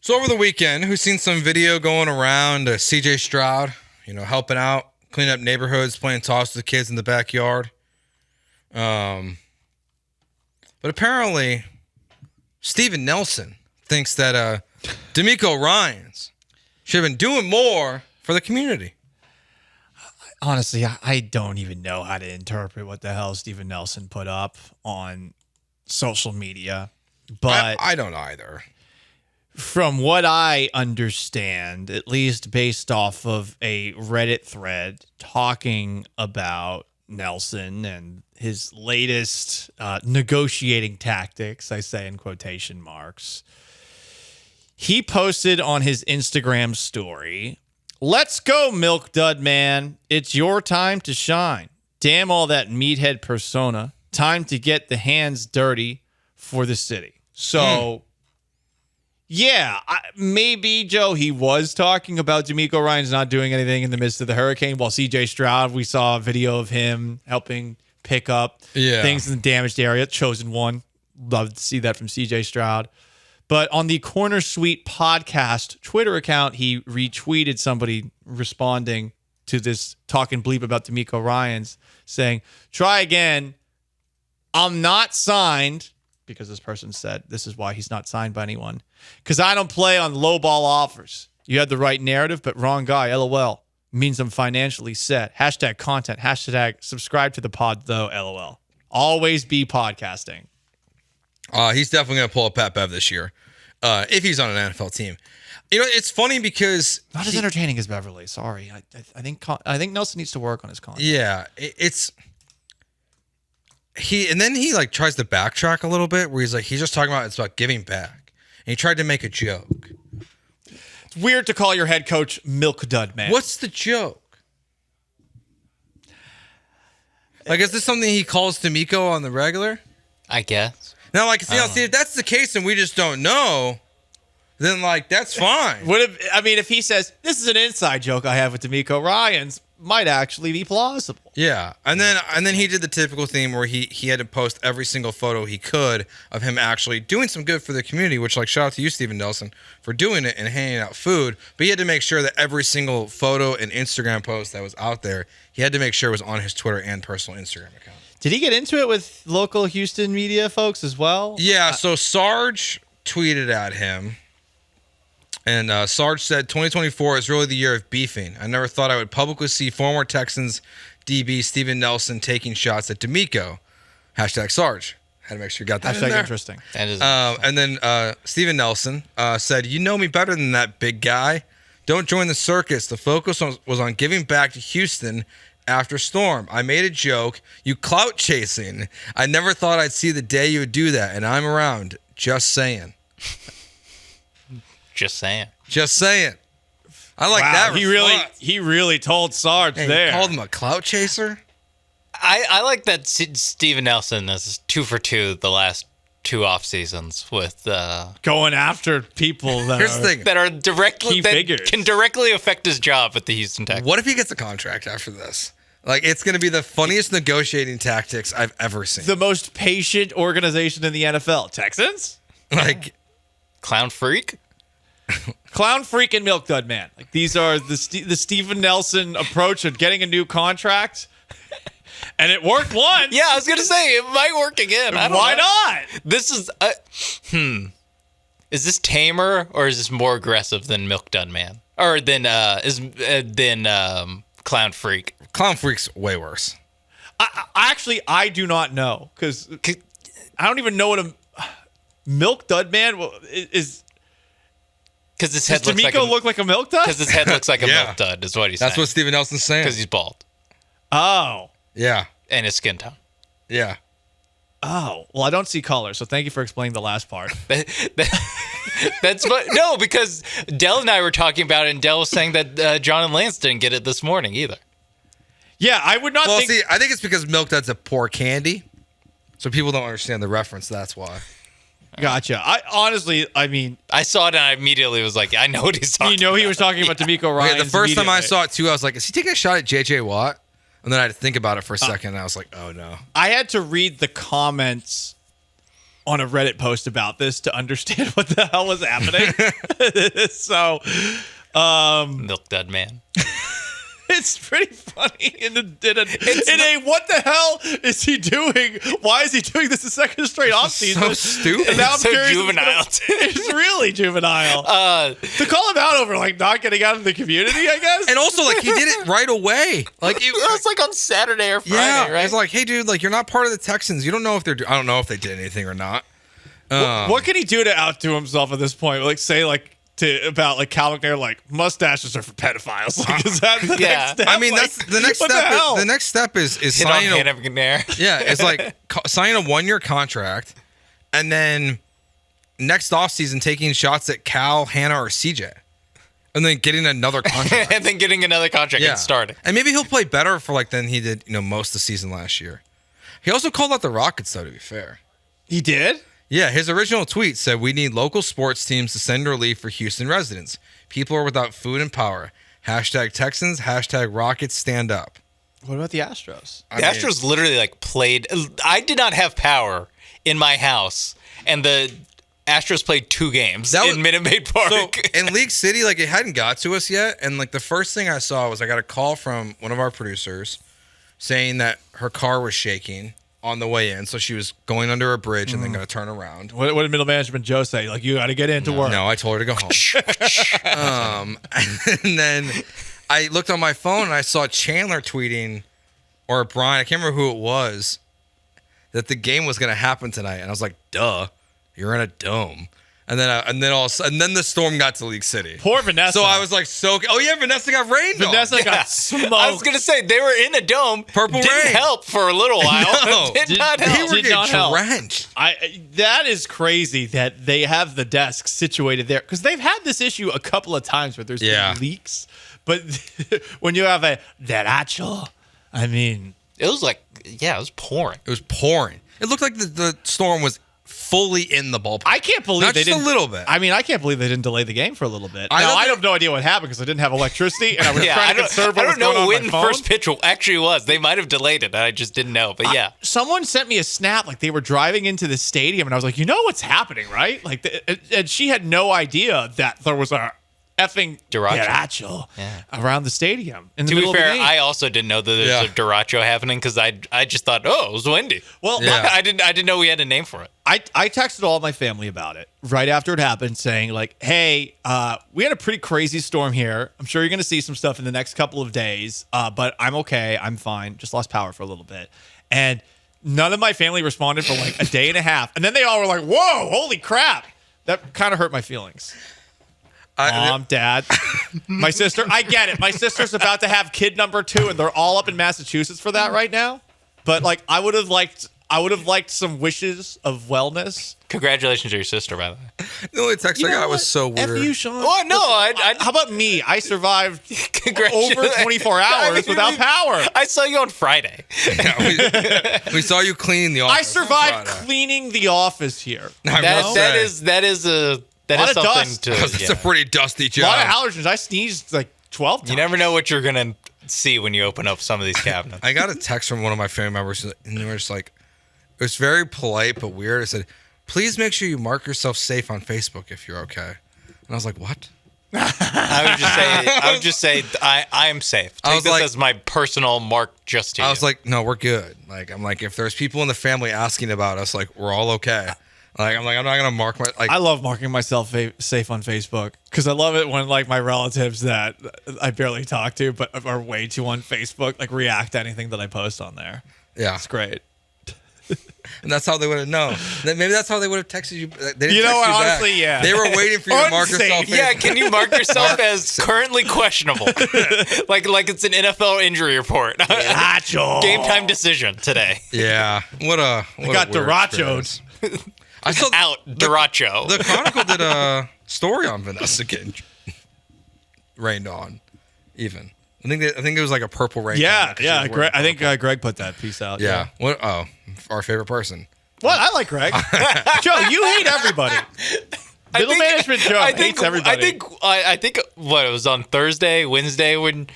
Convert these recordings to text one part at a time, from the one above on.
So over the weekend, we've seen some video going around CJ Stroud, helping out, cleaning up neighborhoods, playing toss with the kids in the backyard. But apparently, Steven Nelson thinks that D'Amico Ryans should have been doing more for the community. Honestly, I don't even know how to interpret what the hell Steven Nelson put up on social media. But I don't either. From what I understand, at least based off of a Reddit thread talking about Nelson and his latest negotiating tactics, I say in quotation marks, he posted on his Instagram story, "Let's go, Milk Dud Man. It's your time to shine. Damn all that meathead persona. Time to get the hands dirty for the city." So, yeah, maybe, Joe, he was talking about D'Amico Ryans not doing anything in the midst of the hurricane, while CJ Stroud, we saw a video of him helping pick up things in the damaged area. Chosen one. Love to see that from CJ Stroud. But on the Corner Suite podcast Twitter account, he retweeted somebody responding to this talking bleep about D'Amico Ryans, saying, "Try again. I'm not signed," because this person said this is why he's not signed by anyone, "because I don't play on lowball offers. You had the right narrative, but wrong guy. LOL. Means I'm financially set. Hashtag content. Hashtag subscribe to the pod, though. LOL. Always be podcasting." He's definitely going to pull a Pat Bev this year if he's on an NFL team. It's funny because not as entertaining as Beverly. Sorry, I think Nelson needs to work on his content. Yeah, and then he tries to backtrack a little bit where he's just talking about it's about giving back, and he tried to make a joke. It's weird to call your head coach Milk Dud Man. What's the joke? Is this something he calls D'Amico on the regular? I guess. Now, see, if that's the case and we just don't know, then that's fine. If he says this is an inside joke I have with D'Amico Ryans, might actually be plausible. Yeah, and then he did the typical thing where he had to post every single photo he could of him actually doing some good for the community. Which shout out to you, Steven Nelson, for doing it and handing out food. But he had to make sure that every single photo and Instagram post that was out there, he had to make sure it was on his Twitter and personal Instagram account. Did he get into it with local Houston media folks as well? Yeah, so Sarge tweeted at him, and Sarge said, "2024 is really the year of beefing. I never thought I would publicly see former Texans DB Steven Nelson taking shots at D'Amico." Hashtag Sarge. Had to make sure you got that in there. Interesting. That is and then Steven Nelson said, "You know me better than that, big guy. Don't join the circus. The focus was on giving back to Houston after storm. I made a joke. You clout chasing. I never thought I'd see the day you would do that, and I'm around. Just saying." Just saying. Just saying. I like that. He really told Sarge there. He called him a clout chaser. I like that Steven Nelson is 2 for 2 the last 2 off seasons with going after people that are directly figures. Can directly affect his job at the Houston Texans. What if he gets a contract after this? It's going to be the funniest negotiating tactics I've ever seen. The most patient organization in the NFL. Texans? Clown Freak? Clown Freak and Milk Dud Man. These are the Steven Nelson approach of getting a new contract. And it worked once. Yeah, I was going to say, it might work again. Why not? This is... Is this tamer or is this more aggressive than Milk Dud Man? Or than Clown Freak? Clown Freak's way worse. I do not know. Because I don't even know what a Milk Dud Man is... Because his head Does D'Amico look like a milk dud? Because his head looks like a milk dud, is what he's saying. That's what Steven Nelson's saying. Because he's bald. Oh. Yeah. And his skin tone. Yeah. Oh. Well, I don't see color, so thank you for explaining the last part. That's what... No, because Dell and I were talking about it, and Dell was saying that John and Lance didn't get it this morning either. Yeah, I would not think... Well, see, I think it's because milk dud's a poor candy, so people don't understand the reference, that's why. Gotcha. I mean, I saw it and I immediately was like, I know what he's talking about. You know he was talking about D'Amico Ryans. Okay, the first time I saw it too, I was like, is he taking a shot at J.J. Watt? And then I had to think about it for a second, and I was like, oh no. I had to read the comments on a Reddit post about this to understand what the hell was happening. So, Milk Dud Man. it's pretty funny. In a what the hell is he doing? Why is he doing this a second straight offseason? So stupid. And now I'm So curious juvenile. It's really juvenile. To call him out over like not getting out of the community, I guess. And also, like, he did it right away. Like, It was like on Saturday or Friday, yeah, right? it's like, hey, dude, like, you're not part of the Texans. You don't know if they're. I don't know if they did anything or not. What can he do to outdo himself at this point? Like say like about like Cal McNair, like mustaches are for pedophiles. Like, is that the next step? I mean, Like, that's the next what step. The hell? The next step is Hit on signing Hannah a McNair. yeah. It's like signing a 1-year contract, and then next offseason taking shots at Cal, Hannah, or CJ, and then getting another contract. And then getting another contract and starting. And maybe he'll play better for like than he did, most of the season last year. He also called out the Rockets, though. To be fair, He did. yeah, his original tweet said, "We need local sports teams to send relief for Houston residents. People are without food and power. Hashtag Texans. Hashtag Rockets. Stand up." What about the Astros? The Astros literally like played. I did not have power in my house, and the Astros played 2 games in Minute Maid Park. So in League City, like it hadn't got to us yet, and like the first thing I saw was I got a call from one of our producers saying that her car was shaking on the way in, so she was going under a bridge and then going to turn around. What did middle management Joe say? Like you got to get into work. No, I told her to go home. And then I looked on my phone and I saw Chandler tweeting, or Brian, I can't remember who it was, that the game was going to happen tonight, and I was like, "Duh, you're in a dome." And then the storm got to League City. Poor Vanessa. So I was like, oh yeah, Vanessa got rained on. Vanessa got smoked. I was gonna say they were in a dome. Purple didn't rain. help for a little while. No. Did not They help. were Did not getting help. drenched. That is crazy that they have the desk situated there because they've had this issue a couple of times where there's been leaks. But when you have a derecho, I mean, It was like, yeah, it was pouring. It was pouring. It looked like the storm was fully in the ballpark. I can't believe Not they just didn't. a little bit. I mean, I can't believe they didn't delay the game for a little bit. I Now, don't I think- have no idea what happened because I didn't have electricity and I was Yeah, trying I to conserve what was don't know going on when my phone. first pitch actually was. They might have delayed it. I just didn't know. But yeah, Someone sent me a snap like they were driving into the stadium and I was like, you know what's happening, right? Like, and she had no idea that there was a effing derecho around the stadium. In the to be middle fair, of the game. I also didn't know that there's a derecho happening because I just thought, oh, it was windy. Well, Yeah. I didn't know we had a name for it. I texted all my family about it right after it happened, saying like, "Hey, we had a pretty crazy storm here. I'm sure you're going to see some stuff in the next couple of days, but I'm okay. I'm fine. Just lost power for a little bit." And none of my family responded for like a day and a half, and then they all were like, "Whoa, holy crap!" That kind of hurt my feelings. Mom, Dad, my sister. I get it. My sister's about to have kid number 2, and they're all up in Massachusetts for that right now. But like, I would have liked some wishes of wellness. Congratulations to your sister, by the way. The only text I got know was what? so weird. F you, Sean. Oh no! How about me? I survived Congratulations. over 24 hours without power. I saw you on Friday. Yeah, we saw you cleaning the office. I survived on Friday. cleaning the office here. I That will that say. is Lot of something dust. to. That's yeah. a pretty dusty A job. lot of allergens. I sneezed like 12 times. You never know what you're gonna see when you open up some of these cabinets. I got a text from one of my family members, and they were just like, it was very polite but weird. It said, "Please make sure you mark yourself safe on Facebook if you're okay." And I was like, "What?" I would just say I am safe. I Take was this like- as my personal mark just to I you. was like, "No, we're good." Like, I'm like, if there's people in the family asking about us, like, we're all okay. I'm not gonna mark my like. I love marking myself safe on Facebook because I love it when like my relatives that I barely talk to but are way too on Facebook like react to anything that I post on there. Yeah, It's great. and that's how they would have known. Maybe that's how they would have texted you. They didn't You know text what, back. honestly, yeah. They were waiting for you to mark Unsafe. yourself. yeah, Facebook. can you mark yourself as currently questionable? like it's an NFL injury report. Nacho. Game time decision today. Yeah. What a got weird derechoed. experience. I saw Out Duracho. The Chronicle did a story on Vanessa getting rained on. Even I think it was like a purple rain. Yeah, comic, 'cause she yeah. was Greg, wearing I think purple. Greg put that piece out. Yeah. What? Oh, our favorite person. What? I like Greg. Joe, you hate everybody. Middle management Joe hates everybody. I think what it was on Thursday, Wednesday when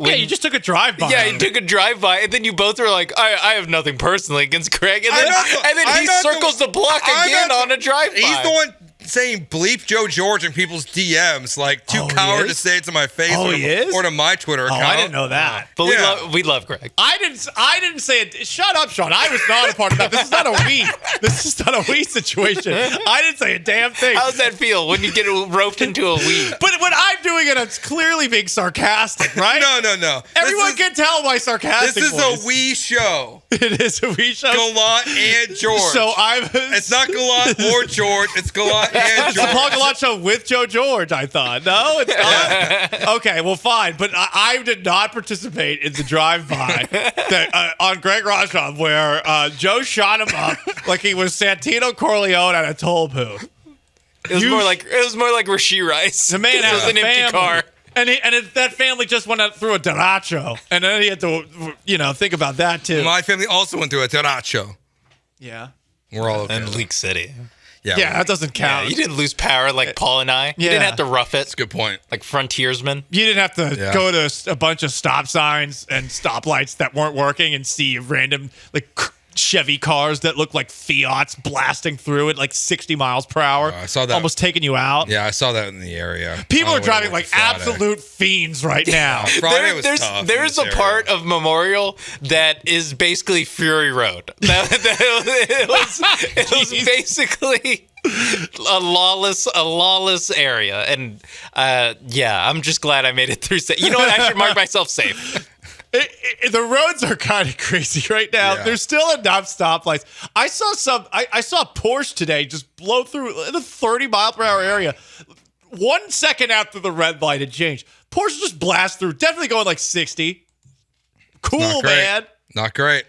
Yeah, you just took a drive-by. Yeah, you took a drive-by, and then you both were like, I have nothing personally against Greg. And then he circles the block again on a drive-by. He's the one saying bleep Joe George in people's DMs, like too coward to say it to my face or to my Twitter account. I didn't know that. But we love Greg. I didn't say it. Shut up, Sean. I was not a part of that. This is not a we. This is not a we situation. I didn't say a damn thing. How's that feel when you get roped into a we? But when I'm doing it, it's clearly being sarcastic, right? No. Everyone can tell my sarcastic This is voice. a we show. It is a we show. Gallant and George. So It's not Gallant or George. It's Gallant and It's the George. Paul Gallant show with Joe George, I thought. No, it's not. Okay, well, fine. But I did not participate in the drive-by on Greg Rashov where Joe shot him up like he was Santino Corleone at a toll booth. It was more like Rashee Rice. The man has an empty car. And that family just went out through a derecho. And then he had to, think about that, too. My family also went through a derecho. Yeah. We're all okay. In Leak City. Yeah, that doesn't count. Yeah, you didn't lose power like Paul and I. You didn't have to rough it. That's a good point. Like frontiersmen. You didn't have to go to a bunch of stop signs and stoplights that weren't working and see random Chevy cars that look like Fiats blasting through at like 60 miles per hour. I saw that. Almost taking you out. Yeah, I saw that in the area. People are driving like absolute fiends right now. Friday was tough. There's a part of Memorial that is basically Fury Road. It was basically a lawless area, and I'm just glad I made it through. You know what? I should mark myself safe. The roads are kind of crazy right now. Yeah. There's still enough stoplights. I saw a Porsche today just blow through the 30-mile-per-hour area. 1 second after the red light had changed, Porsche just blast through. Definitely going like 60. Cool, man. Not great.